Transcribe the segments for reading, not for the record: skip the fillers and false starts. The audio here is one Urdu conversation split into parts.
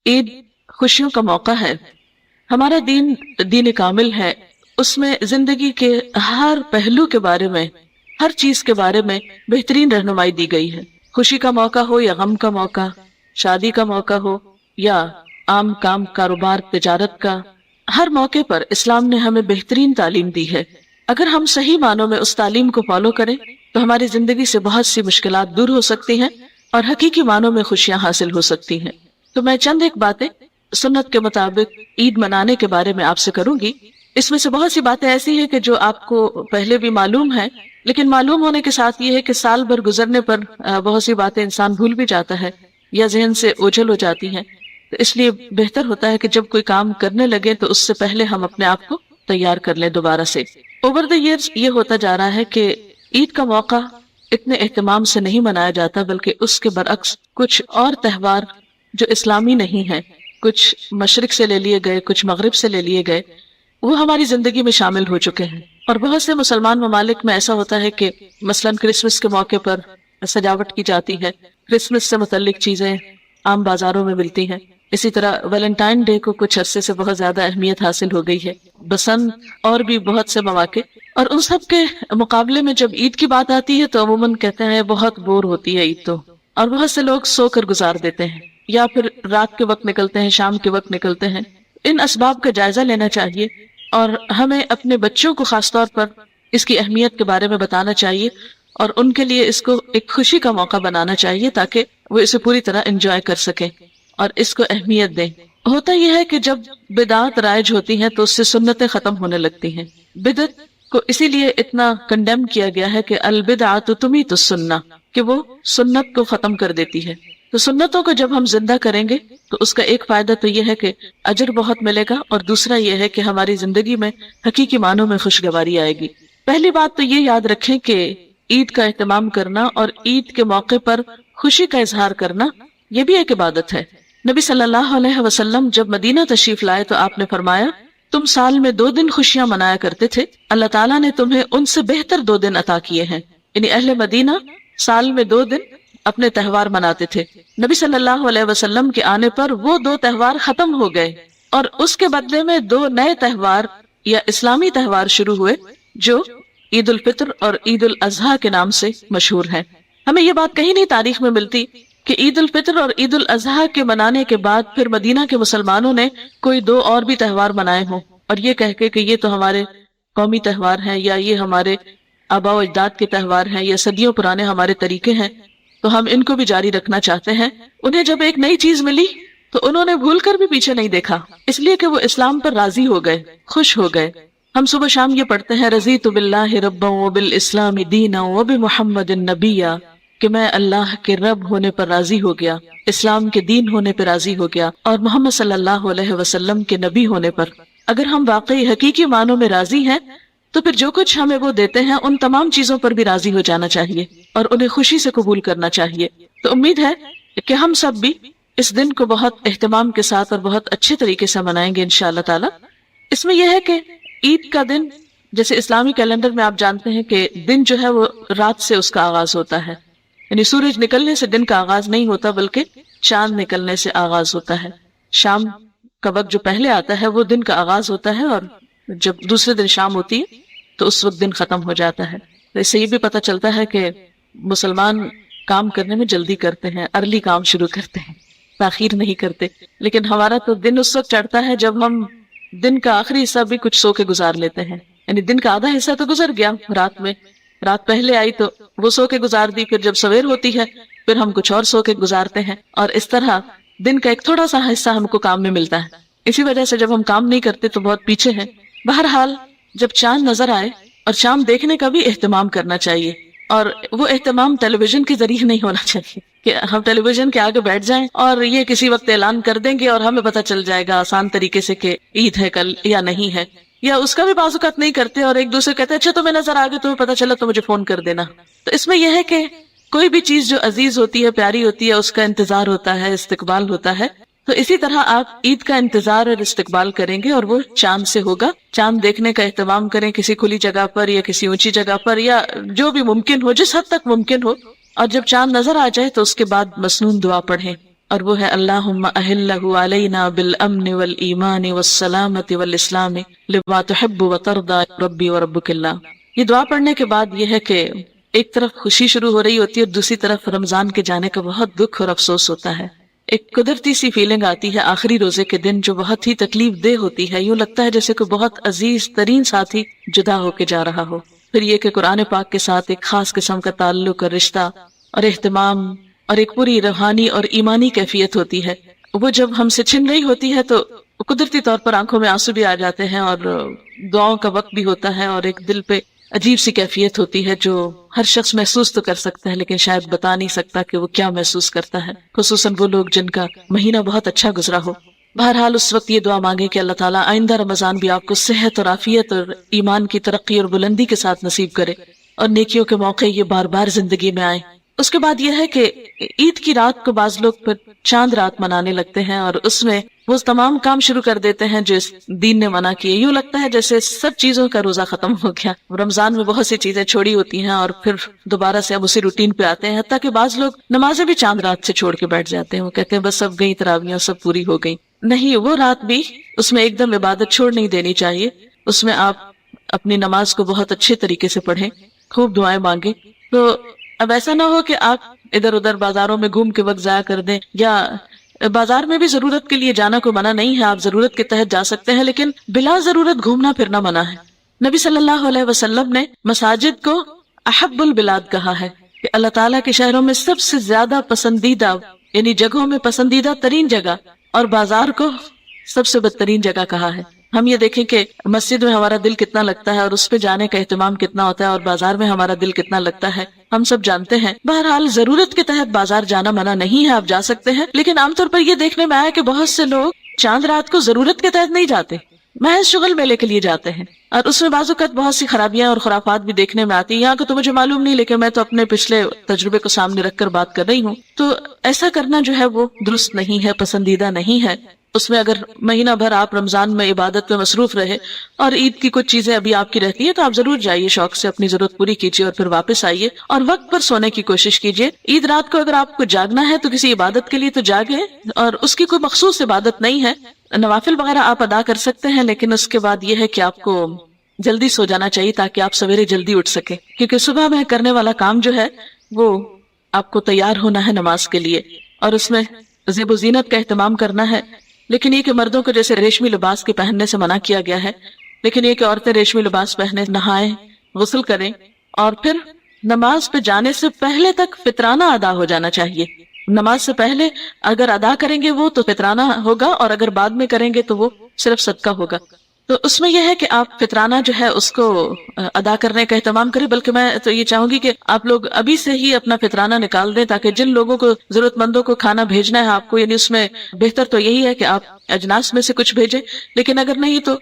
عید خوشیوں کا موقع ہے. ہمارا دین دین کامل ہے. اس میں زندگی کے ہر پہلو کے بارے میں، ہر چیز کے بارے میں بہترین رہنمائی دی گئی ہے. خوشی کا موقع ہو یا غم کا موقع، شادی کا موقع ہو یا عام کام، کاروبار، تجارت کا، ہر موقع پر اسلام نے ہمیں بہترین تعلیم دی ہے. اگر ہم صحیح معنوں میں اس تعلیم کو فالو کریں تو ہماری زندگی سے بہت سی مشکلات دور ہو سکتی ہیں اور حقیقی معنوں میں خوشیاں حاصل ہو سکتی ہیں. تو میں چند ایک باتیں سنت کے مطابق عید منانے کے بارے میں آپ سے کروں گی. اس میں سے بہت سی باتیں ایسی ہیں کہ جو آپ کو پہلے بھی معلوم ہے، لیکن معلوم ہونے کے ساتھ یہ ہے کہ سال بھر گزرنے پر بہت سی باتیں انسان بھول بھی جاتا ہے یا ذہن سے اوجھل ہو جاتی ہیں. تو اس لیے بہتر ہوتا ہے کہ جب کوئی کام کرنے لگے تو اس سے پہلے ہم اپنے آپ کو تیار کر لیں دوبارہ سے. اوور دی ایئرز یہ ہوتا جا رہا ہے کہ عید کا موقع اتنے اہتمام سے نہیں منایا جاتا، بلکہ اس کے برعکس کچھ اور تہوار جو اسلامی نہیں ہیں، کچھ مشرق سے لے لیے گئے، کچھ مغرب سے لے لیے گئے، وہ ہماری زندگی میں شامل ہو چکے ہیں. اور بہت سے مسلمان ممالک میں ایسا ہوتا ہے کہ مثلاً کرسمس کے موقع پر سجاوٹ کی جاتی ہے، کرسمس سے متعلق چیزیں عام بازاروں میں ملتی ہیں. اسی طرح ویلنٹائن ڈے کو کچھ عرصے سے بہت زیادہ اہمیت حاصل ہو گئی ہے، بسنت اور بھی بہت سے مواقع. اور ان سب کے مقابلے میں جب عید کی بات آتی ہے تو عموماً کہتے ہیں بہت بور ہوتی ہے عید تو، اور بہت سے لوگ سو کر گزار دیتے ہیں یا پھر رات کے وقت نکلتے ہیں، شام کے وقت نکلتے ہیں. ان اسباب کا جائزہ لینا چاہیے اور ہمیں اپنے بچوں کو خاص طور پر اس کی اہمیت کے بارے میں بتانا چاہیے اور ان کے لیے اس کو ایک خوشی کا موقع بنانا چاہیے تاکہ وہ اسے پوری طرح انجوائے کر سکیں اور اس کو اہمیت دیں. ہوتا یہ ہے کہ جب بدعات رائج ہوتی ہیں تو اس سے سنتیں ختم ہونے لگتی ہیں. بدعت کو اسی لیے اتنا کنڈیم کیا گیا ہے کہ البدعۃ تمیت السنہ، کہ وہ سنت کو ختم کر دیتی ہے. تو سنتوں کو جب ہم زندہ کریں گے تو اس کا ایک فائدہ تو یہ ہے کہ اجر بہت ملے گا، اور دوسرا یہ ہے کہ ہماری زندگی میں حقیقی معنوں میں خوشگواری آئے گی. پہلی بات تو یہ یاد رکھیں کہ عید کا اہتمام کرنا اور عید کے موقع پر خوشی کا اظہار کرنا یہ بھی ایک عبادت ہے. نبی صلی اللہ علیہ وسلم جب مدینہ تشریف لائے تو آپ نے فرمایا تم سال میں 2 دن خوشیاں منایا کرتے تھے، اللہ تعالیٰ نے تمہیں ان سے بہتر 2 دن عطا کیے ہیں. یعنی اہل مدینہ سال میں 2 دن اپنے تہوار مناتے تھے. نبی صلی اللہ علیہ وسلم کے آنے پر وہ 2 تہوار ختم ہو گئے اور اس کے بدلے میں 2 نئے تہوار یا اسلامی تہوار شروع ہوئے جو عید الفطر اور عید الاضحیٰ کے نام سے مشہور ہیں. ہمیں یہ بات کہیں نہیں تاریخ میں ملتی کہ عید الفطر اور عید الاضحیٰ کے منانے کے بعد پھر مدینہ کے مسلمانوں نے کوئی 2 اور بھی تہوار منائے ہوں اور یہ کہہ کے کہ یہ تو ہمارے قومی تہوار ہیں یا یہ ہمارے آباء و اجداد کے تہوار ہیں یا صدیوں پرانے ہمارے طریقے ہیں تو ہم ان کو بھی جاری رکھنا چاہتے ہیں. انہیں جب ایک نئی چیز ملی تو انہوں نے بھول کر بھی پیچھے نہیں دیکھا، اس لیے کہ وہ اسلام پر راضی ہو گئے، خوش ہو گئے. ہم صبح شام یہ پڑھتے ہیں رضیت باللہ ربا وبالاسلام دینا وبمحمد نبیا، کہ میں اللہ کے رب ہونے پر راضی ہو گیا، اسلام کے دین ہونے پر راضی ہو گیا اور محمد صلی اللہ علیہ وسلم کے نبی ہونے پر. اگر ہم واقعی حقیقی معنوں میں راضی ہیں تو پھر جو کچھ ہمیں وہ دیتے ہیں ان تمام چیزوں پر بھی راضی ہو جانا چاہیے اور انہیں خوشی سے قبول کرنا چاہیے. تو امید ہے کہ ہم سب بھی اس دن کو بہت اہتمام کے ساتھ اور بہت اچھے طریقے سے منائیں گے انشاءاللہ تعالی. اس میں یہ ہے کہ عید کا دن جیسے اسلامی کیلنڈر میں آپ جانتے ہیں کہ دن جو ہے وہ رات سے اس کا آغاز ہوتا ہے، یعنی سورج نکلنے سے دن کا آغاز نہیں ہوتا بلکہ چاند نکلنے سے آغاز ہوتا ہے. شام کا وقت جو پہلے آتا ہے وہ دن کا آغاز ہوتا ہے اور جب دوسرے دن شام ہوتی ہے تو اس وقت دن ختم ہو جاتا ہے. تو اس سے یہ بھی پتہ چلتا ہے کہ مسلمان کام کرنے میں جلدی کرتے ہیں، ارلی کام شروع کرتے ہیں، تاخیر نہیں کرتے. لیکن ہمارا تو دن اس وقت چڑھتا ہے جب ہم دن کا آخری حصہ بھی کچھ سو کے گزار لیتے ہیں. یعنی دن کا آدھا حصہ تو گزر گیا رات میں، رات پہلے آئی تو وہ سو کے گزار دی، پھر جب سویر ہوتی ہے پھر ہم کچھ اور سو کے گزارتے ہیں اور اس طرح دن کا ایک تھوڑا سا حصہ ہم کو کام میں ملتا ہے. اسی وجہ سے جب ہم کام نہیں کرتے تو بہت پیچھے ہیں. بہرحال جب چاند نظر آئے اور شام دیکھنے کا بھی اہتمام کرنا چاہیے، اور وہ اہتمام ٹیلی ویژن کے ذریعے نہیں ہونا چاہیے کہ ہم ٹیلی ویژن کے آگے بیٹھ جائیں اور یہ کسی وقت اعلان کر دیں گے اور ہمیں پتہ چل جائے گا آسان طریقے سے کہ عید ہے کل یا نہیں ہے، یا اس کا بھی بعض اوقات نہیں کرتے اور ایک دوسرے کہتے ہیں اچھا تمہیں نظر آ گئے، تمہیں پتہ چلا تو مجھے فون کر دینا. تو اس میں یہ ہے کہ کوئی بھی چیز جو عزیز ہوتی ہے، پیاری ہوتی ہے، اس کا انتظار ہوتا ہے، استقبال ہوتا ہے. تو اسی طرح آپ عید کا انتظار اور استقبال کریں گے اور وہ چاند سے ہوگا. چاند دیکھنے کا اہتمام کریں کسی کھلی جگہ پر یا کسی اونچی جگہ پر یا جو بھی ممکن ہو، جس حد تک ممکن ہو. اور جب چاند نظر آ جائے تو اس کے بعد مسنون دعا پڑھیں اور وہ ہے اللہم اہلہ علینا بالامن والایمان والسلامت والاسلام لما تحب وترضى ربی وربک اللہ. یہ دعا پڑھنے کے بعد یہ ہے کہ ایک طرف خوشی شروع ہو رہی ہوتی ہے اور دوسری طرف رمضان کے جانے کا بہت دکھ اور افسوس ہوتا ہے. ایک قدرتی سی فیلنگ آتی ہے آخری روزے کے دن جو بہت ہی تکلیف دہ ہوتی ہے. یوں لگتا ہے جیسے کوئی بہت عزیز ترین ساتھی جدا ہو کے جا رہا ہو. پھر یہ کہ قرآن پاک کے ساتھ ایک خاص قسم کا تعلق اور رشتہ اور اہتمام اور ایک پوری روحانی اور ایمانی کیفیت ہوتی ہے. وہ جب ہم سے چھن رہی ہوتی ہے تو قدرتی طور پر آنکھوں میں آنسو بھی آ جاتے ہیں اور دعاؤں کا وقت بھی ہوتا ہے اور ایک دل پہ عجیب سی کیفیت ہوتی ہے جو ہر شخص محسوس تو کر سکتا ہے لیکن شاید بتا نہیں سکتا کہ وہ کیا محسوس کرتا ہے، خصوصاً وہ لوگ جن کا مہینہ بہت اچھا گزرا ہو. بہرحال اس وقت یہ دعا مانگے کہ اللہ تعالیٰ آئندہ رمضان بھی آپ کو صحت اور عافیت اور ایمان کی ترقی اور بلندی کے ساتھ نصیب کرے اور نیکیوں کے موقع یہ بار بار زندگی میں آئے. اس کے بعد یہ ہے کہ عید کی رات کو بعض لوگ پھر چاند رات منانے لگتے ہیں اور اس میں وہ تمام کام شروع کر دیتے ہیں جو اس دین نے منع کیے. یوں لگتا ہے جیسے سب چیزوں کا روزہ ختم ہو گیا. رمضان میں بہت سی چیزیں چھوڑی ہوتی ہیں اور پھر دوبارہ سے اب اسی روٹین پہ آتے ہیں، حتیٰ کہ بعض لوگ نمازیں بھی چاند رات سے چھوڑ کے بیٹھ جاتے ہیں. وہ کہتے ہیں بس سب گئی تراویحاں سب پوری ہو گئی. نہیں، وہ رات بھی اس میں ایک دم عبادت چھوڑ نہیں دینی چاہیے. اس میں آپ اپنی نماز کو بہت اچھے طریقے سے پڑھیں، خوب دعائیں مانگیں. تو اب ایسا نہ ہو کہ آپ ادھر ادھر بازاروں میں گھوم کے وقت ضائع کر دیں، یا بازار میں بھی ضرورت کے لیے جانا کوئی منع نہیں ہے، آپ ضرورت کے تحت جا سکتے ہیں، لیکن بلا ضرورت گھومنا پھرنا منع ہے. نبی صلی اللہ علیہ وسلم نے مساجد کو احب البلاد کہا ہے کہ اللہ تعالیٰ کے شہروں میں سب سے زیادہ پسندیدہ یعنی جگہوں میں پسندیدہ ترین جگہ، اور بازار کو سب سے بدترین جگہ کہا ہے. ہم یہ دیکھیں کہ مسجد میں ہمارا دل کتنا لگتا ہے اور اس پہ جانے کا اہتمام کتنا ہوتا ہے، اور بازار میں ہمارا دل کتنا لگتا ہے ہم سب جانتے ہیں. بہرحال ضرورت کے تحت بازار جانا منع نہیں ہے، آپ جا سکتے ہیں، لیکن عام طور پر یہ دیکھنے میں آیا کہ بہت سے لوگ چاند رات کو ضرورت کے تحت نہیں جاتے، محض شغل میلے کے لیے جاتے ہیں، اور اس میں بعض اوقات بہت سی خرابیاں اور خرافات بھی دیکھنے میں آتی ہیں. یہاں کو تو مجھے معلوم نہیں، لیکن میں تو اپنے پچھلے تجربے کو سامنے رکھ کر بات کر رہی ہوں. تو ایسا کرنا جو ہے وہ درست نہیں ہے، پسندیدہ نہیں ہے. اس میں اگر مہینہ بھر آپ رمضان میں عبادت میں مصروف رہے اور عید کی کچھ چیزیں ابھی آپ کی رہتی ہیں تو آپ ضرور جائیے، شوق سے اپنی ضرورت پوری کیجیے اور پھر واپس آئیے اور وقت پر سونے کی کوشش کیجیے. عید رات کو اگر آپ کو جاگنا ہے تو کسی عبادت کے لیے تو جاگے، اور اس کی کوئی مخصوص عبادت نہیں ہے، نوافل وغیرہ آپ ادا کر سکتے ہیں، لیکن اس کے بعد یہ ہے کہ آپ کو جلدی سو جانا چاہیے تاکہ آپ سویرے جلدی اٹھ سکیں، کیونکہ صبح میں کرنے والا کام جو ہے وہ آپ کو تیار ہونا ہے نماز کے لیے اور اس میں زیب و زینت کا اہتمام کرنا ہے. لیکن یہ کہ مردوں کو جیسے ریشمی لباس کے پہننے سے منع کیا گیا ہے، لیکن یہ کہ عورتیں ریشمی لباس پہنے، نہائیں، غسل کریں اور پھر نماز پہ جانے سے پہلے تک فطرانہ ادا ہو جانا چاہیے. نماز سے پہلے اگر ادا کریں گے وہ تو فطرانہ ہوگا، اور اگر بعد میں کریں گے تو وہ صرف صدقہ ہوگا. تو اس میں یہ ہے کہ آپ فطرانہ جو ہے اس کو ادا کرنے کا اہتمام کریں. بلکہ میں تو یہ چاہوں گی کہ آپ لوگ ابھی سے ہی اپنا فطرانہ نکال دیں تاکہ جن لوگوں کو ضرورت مندوں کو کھانا بھیجنا ہے آپ کو، یعنی اس میں بہتر تو یہی ہے کہ آپ اجناس میں سے کچھ بھیجیں، لیکن اگر نہیں تو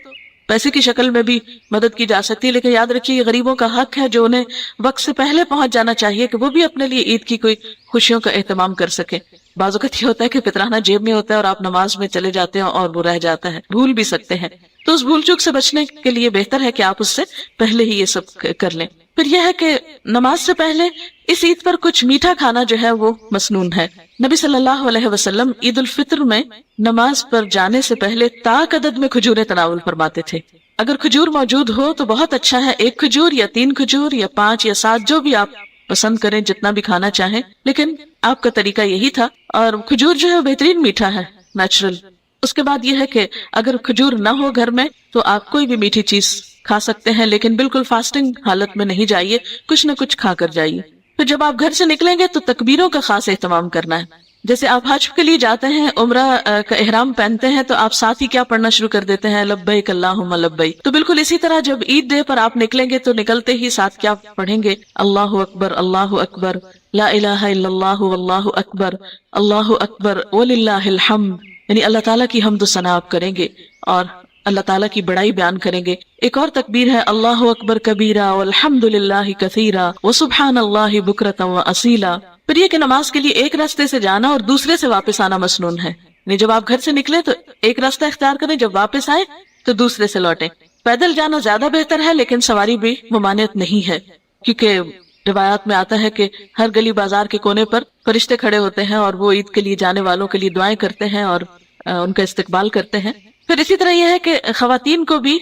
پیسے کی شکل میں بھی مدد کی جا سکتی ہے. لیکن یاد رکھیے یہ غریبوں کا حق ہے جو انہیں وقت سے پہلے پہنچ جانا چاہیے کہ وہ بھی اپنے لیے عید کی کوئی خوشیوں کا اہتمام کر سکیں. بعض اوقات یہ ہوتا ہے کہ فطرانہ جیب میں ہوتا ہے اور آپ نماز میں چلے جاتے ہیں اور وہ رہ جاتا ہے، بھول بھی سکتے ہیں. تو اس بھول چوک سے بچنے کے لیے بہتر ہے کہ آپ اس سے پہلے ہی یہ سب کر لیں. پھر یہ ہے کہ نماز سے پہلے اس عید پر کچھ میٹھا کھانا جو ہے وہ مسنون ہے. نبی صلی اللہ علیہ وسلم عید الفطر میں نماز پر جانے سے پہلے طاق عدد میں کھجوریں تناول فرماتے تھے. اگر کھجور موجود ہو تو بہت اچھا ہے، 1 کھجور یا 3 کھجور یا 5 یا 7 جو بھی آپ پسند کریں، جتنا بھی کھانا چاہیں، لیکن آپ کا طریقہ یہی تھا. اور کھجور جو ہے بہترین میٹھا ہے، نیچرل. اس کے بعد یہ ہے کہ اگر کھجور نہ ہو گھر میں تو آپ کوئی بھی میٹھی چیز کھا سکتے ہیں، لیکن بالکل فاسٹنگ حالت میں نہیں جائیے، کچھ نہ کچھ کھا کر جائیے. پھر جب آپ گھر سے نکلیں گے تو تکبیروں کا خاص اہتمام کرنا ہے. جیسے آپ حج کے لیے جاتے ہیں، عمرہ کا احرام پہنتے ہیں تو آپ ساتھ ہی کیا پڑھنا شروع کر دیتے ہیں؟ لبیک اللہم لبیک. تو بالکل اسی طرح جب عید ڈے پر آپ نکلیں گے تو نکلتے ہی ساتھ کیا پڑھیں گے؟ اللہ اکبر لا الہ الا اللہ واللہ اکبر، اللہ اکبر وللہ الحمد. یعنی اللہ تعالیٰ کی حمد و ثنا آپ کریں گے اور اللہ تعالیٰ کی بڑائی بیان کریں گے. ایک اور تکبیر ہے اللہ اکبر کبیرہ والحمد للہ کثیرہ وسبحان اللہ بکرۃ واصیلا. پھر یہ کہ نماز کے لیے ایک راستے سے جانا اور دوسرے سے واپس آنا مسنون ہے. یعنی جب آپ گھر سے نکلے تو ایک راستہ اختیار کریں، جب واپس آئے تو دوسرے سے لوٹیں. پیدل جانا زیادہ بہتر ہے، لیکن سواری بھی ممانعت نہیں ہے، کیونکہ روایات میں آتا ہے کہ ہر گلی بازار کے کونے پر فرشتے کھڑے ہوتے ہیں اور وہ عید کے لیے جانے والوں کے لیے دعائیں کرتے ہیں اور ان کا استقبال کرتے ہیں۔ پھر اسی طرح یہ ہے کہ خواتین کو بھی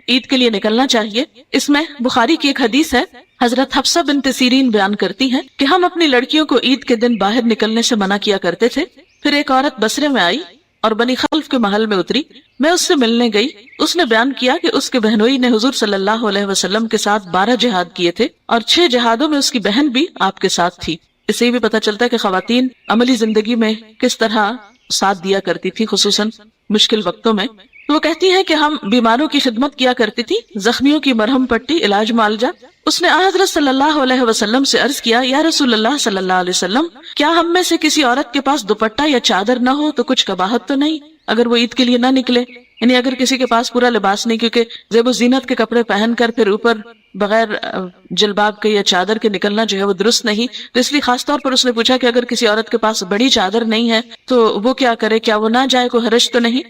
عید کے لیے نکلنا چاہیے۔ اس میں بخاری کی ایک حدیث ہے، حضرت حفصہ بنت سیرین بیان کرتی ہیں کہ ہم اپنی لڑکیوں کو عید کے دن باہر نکلنے سے منع کیا کرتے تھے۔ پھر ایک عورت بصرے میں آئی اور بنی خلف کے محل میں اتری، میں اس سے ملنے گئی۔ اس نے بیان کیا کہ اس کے بہنوئی نے حضور صلی اللہ علیہ وسلم کے ساتھ 12 جہاد کیے تھے اور 6 جہادوں میں اس کی بہن بھی آپ کے ساتھ تھی۔ اس سے یہ بھی پتہ چلتا ہے کہ خواتین عملی زندگی میں کس طرح ساتھ دیا کرتی تھی، خصوصاً مشکل وقتوں میں۔ وہ کہتی ہیں کہ ہم بیماروں کی خدمت کیا کرتی تھی، زخمیوں کی مرہم پٹی، علاج معالجہ۔ اس نے حضرت صلی اللہ علیہ وسلم سے عرض کیا، یا رسول اللہ صلی اللہ علیہ وسلم، کیا ہم میں سے کسی عورت کے پاس دوپٹہ یا چادر نہ ہو تو کچھ قباحت تو نہیں اگر وہ عید کے لیے نہ نکلے؟ یعنی اگر کسی کے پاس پورا لباس نہیں، کیونکہ زیب و زینت کے کپڑے پہن کر پھر اوپر بغیر جلباب کے یا چادر کے نکلنا جو ہے وہ درست نہیں، تو اس لیے خاص طور پر اس نے پوچھا کہ اگر کسی عورت کے پاس بڑی چادر نہیں ہے تو وہ کیا کرے، کیا وہ نہ جائے، کوئی حرج تو نہیں؟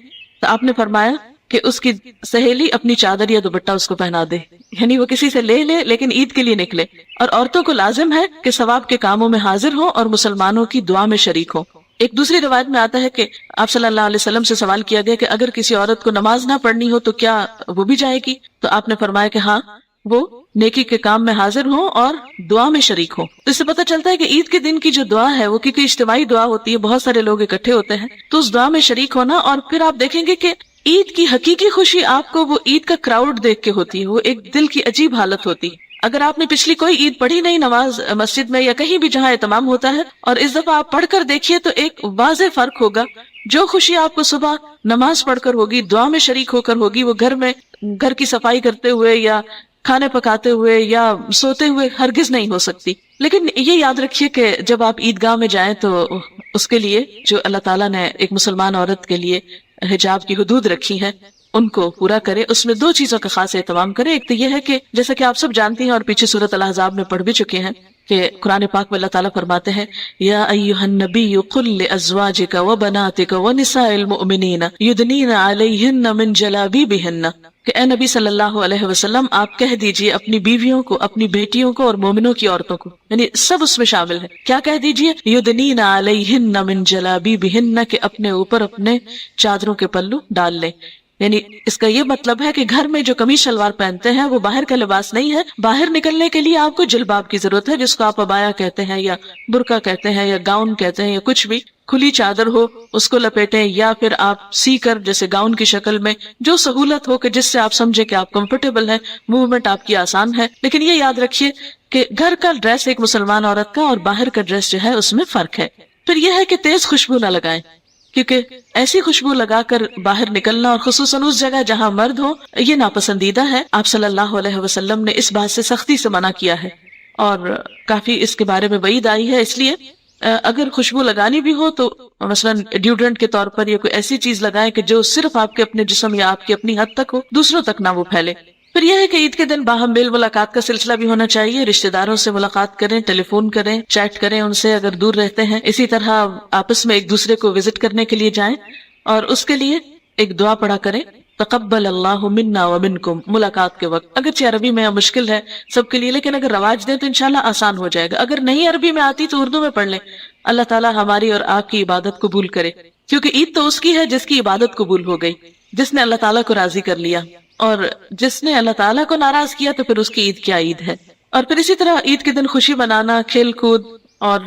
تو آپ نے فرمایا کہ اس کی سہیلی اپنی چادر یا دوپٹہ اس کو پہنا دے، یعنی وہ کسی سے لے لے لیکن عید کے لیے نکلے۔ اور عورتوں کو لازم ہے کہ ثواب کے کاموں میں حاضر ہوں اور مسلمانوں کی دعا میں شریک ہوں۔ ایک دوسری روایت میں آتا ہے کہ آپ صلی اللہ علیہ وسلم سے سوال کیا گیا کہ اگر کسی عورت کو نماز نہ پڑھنی ہو تو کیا وہ بھی جائے گی؟ تو آپ نے فرمایا کہ ہاں، وہ نیکی کے کام میں حاضر ہوں اور دعا میں شریک ہوں۔ تو اس سے پتہ چلتا ہے کہ عید کے دن کی جو دعا ہے وہ کیونکہ اجتماعی دعا ہوتی ہے، بہت سارے لوگ اکٹھے ہوتے ہیں، تو اس دعا میں شریک ہونا۔ اور پھر آپ دیکھیں گے کہ عید کی حقیقی خوشی آپ کو وہ عید کا کراؤڈ دیکھ کے ہوتی ہے، وہ ایک دل کی عجیب حالت ہوتی ہے۔ اگر آپ نے پچھلی کوئی عید پڑھی نہیں نماز مسجد میں یا کہیں بھی جہاں اہتمام ہوتا ہے، اور اس دفعہ آپ پڑھ کر دیکھیے تو ایک واضح فرق ہوگا۔ جو خوشی آپ کو صبح نماز پڑھ کر ہوگی، دعا میں شریک ہو کر ہوگی، وہ گھر میں گھر کی صفائی کرتے ہوئے یا کھانے پکاتے ہوئے یا سوتے ہوئے ہرگز نہیں ہو سکتی۔ لیکن یہ یاد رکھیے کہ جب آپ عیدگاہ میں جائیں تو اس کے لیے جو اللہ تعالیٰ نے ایک مسلمان عورت کے لیے حجاب کی حدود رکھی ہیں ان کو پورا کرے۔ اس میں 2 چیزوں کا خاص اہتمام کرے۔ ایک تو یہ ہے کہ جیسا کہ آپ سب جانتی ہیں اور پیچھے سورۃ الاحزاب میں پڑھ بھی چکے ہیں کہ قرآن پاک میں اللہ تعالیٰ فرماتے ہیں، یا ایھا النبی قل لازواجک وبناتک ونساء المؤمنین یدنین علیہن من جلابیبہن، کہ اے نبی صلی اللہ علیہ وسلم آپ کہہ دیجئے اپنی بیویوں کو، اپنی بیٹیوں کو اور مومنوں کی عورتوں کو، یعنی سب اس میں شامل ہے۔ کیا کہہ دیجئے؟ یدنین علیہن من جلابیبہن، کہ اپنے اوپر اپنے چادروں کے پلو ڈال لیں۔ یعنی اس کا یہ مطلب ہے کہ گھر میں جو قمیص شلوار پہنتے ہیں وہ باہر کا لباس نہیں ہے۔ باہر نکلنے کے لیے آپ کو جلباب کی ضرورت ہے، جس کو آپ عبایا کہتے ہیں یا برقع کہتے ہیں یا گاؤن کہتے ہیں یا کچھ بھی۔ کھلی چادر ہو اس کو لپیٹیں، یا پھر آپ سی کر جیسے گاؤن کی شکل میں جو سہولت ہو کہ جس سے آپ سمجھے کہ آپ کمفرٹیبل ہیں، موومنٹ آپ کی آسان ہے۔ لیکن یہ یاد رکھیے کہ گھر کا ڈریس ایک مسلمان عورت کا اور باہر کا ڈریس جو ہے اس میں فرق ہے۔ پھر یہ ہے کہ تیز خوشبو نہ لگائیں، کیونکہ ایسی خوشبو لگا کر باہر نکلنا اور خصوصاً اس جگہ جہاں مرد ہو یہ ناپسندیدہ ہے۔ آپ صلی اللہ علیہ وسلم نے اس بات سے سختی سے منع کیا ہے اور کافی اس کے بارے میں وعید آئی ہے۔ اس لیے اگر خوشبو لگانی بھی ہو تو مثلاً ڈیوڈرنٹ کے طور پر یا کوئی ایسی چیز لگائیں کہ جو صرف آپ کے اپنے جسم یا آپ کی اپنی حد تک ہو، دوسروں تک نہ وہ پھیلے۔ پھر یہ ہے کہ عید کے دن باہم میل ملاقات کا سلسلہ بھی ہونا چاہیے۔ رشتہ داروں سے ملاقات کریں، ٹیلی فون کریں، چیٹ کریں ان سے اگر دور رہتے ہیں۔ اسی طرح آپس میں ایک دوسرے کو وزٹ کرنے کے لیے جائیں اور اس کے لیے ایک دعا پڑھا کریں، تقبل اللہ منا ومنکم، ملاقات کے وقت۔ اگرچہ عربی میں مشکل ہے سب کے لیے، لیکن اگر رواج دیں تو انشاءاللہ آسان ہو جائے گا۔ اگر نہیں عربی میں آتی تو اردو میں پڑھ لیں۔ اللہ تعالیٰ ہماری اور آپ کی عبادت قبول کرے، کیونکہ عید تو اس کی ہے جس کی عبادت قبول ہو گئی، جس نے اللہ تعالیٰ کو راضی کر لیا، اور جس نے اللہ تعالیٰ کو ناراض کیا تو پھر اس کی عید کیا عید ہے۔ اور پھر اسی طرح عید کے دن خوشی منانا، کھیل کود اور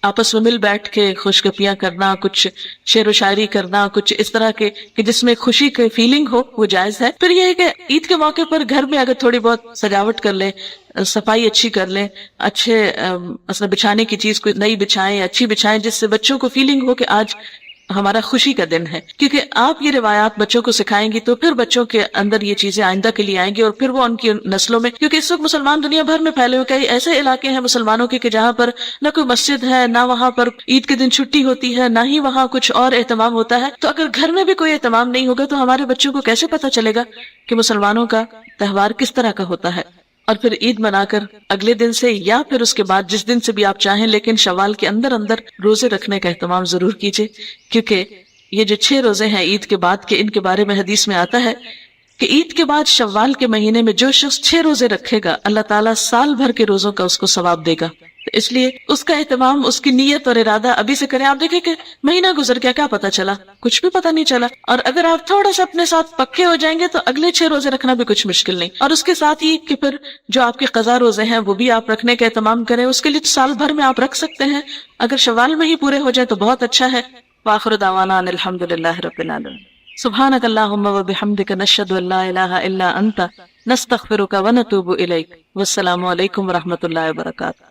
آپس میں مل بیٹھ کے خوشگپیاں کرنا، کچھ شعر و شاعری کرنا، کچھ اس طرح کے کہ جس میں خوشی کی فیلنگ ہو، وہ جائز ہے۔ پھر یہ ہے کہ عید کے موقع پر گھر میں اگر تھوڑی بہت سجاوٹ کر لیں، صفائی اچھی کر لیں، اچھے مثلا بچھانے کی چیز کوئی نئی بچھائیں، اچھی بچھائیں، جس سے بچوں کو فیلنگ ہو کہ آج ہمارا خوشی کا دن ہے۔ کیونکہ آپ یہ روایات بچوں کو سکھائیں گی تو پھر بچوں کے اندر یہ چیزیں آئندہ کے لیے آئیں گی، اور پھر وہ ان کی نسلوں میں، کیونکہ اس وقت مسلمان دنیا بھر میں پھیلے ہوئے کئی ایسے علاقے ہیں مسلمانوں کے کہ جہاں پر نہ کوئی مسجد ہے، نہ وہاں پر عید کے دن چھٹی ہوتی ہے، نہ ہی وہاں کچھ اور اہتمام ہوتا ہے۔ تو اگر گھر میں بھی کوئی اہتمام نہیں ہوگا تو ہمارے بچوں کو کیسے پتہ چلے گا کہ مسلمانوں کا تہوار کس طرح کا ہوتا ہے؟ اور پھر عید منا کر اگلے دن سے یا پھر اس کے بعد جس دن سے بھی آپ چاہیں، لیکن شوال کے اندر اندر روزے رکھنے کا اہتمام ضرور کیجیے، کیونکہ یہ جو 6 روزے ہیں عید کے بعد کے، ان کے بارے میں حدیث میں آتا ہے کہ عید کے بعد شوال کے مہینے میں جو شخص 6 روزے رکھے گا اللہ تعالیٰ سال بھر کے روزوں کا اس کو ثواب دے گا. تو اس لیے اس کا اہتمام اس کی نیت اور ارادہ ابھی سے کریں. آپ دیکھیں کہ مہینہ گزر گیا، کیا پتا چلا؟ کچھ بھی پتا نہیں چلا. اور اگر آپ تھوڑا سا اپنے ساتھ پکے ہو جائیں گے تو اگلے 6 روزے رکھنا بھی کچھ مشکل نہیں. اور اس کے ساتھ ہی کہ پھر جو آپ کے قضا روزے ہیں وہ بھی آپ رکھنے کا اہتمام کریں. اس کے لیے سال بھر میں آپ رکھ سکتے ہیں. اگر شوال میں ہی پورے ہو جائیں تو بہت اچھا ہے. وآخر دعوانا ان الحمدللہ رب العالمین. سبحانک اللہم وبحمدک نشہد ان لا الہ الا انت نستغفرک ونتوب الیک. والسلام علیکم ورحمۃ اللہ وبرکاتہ.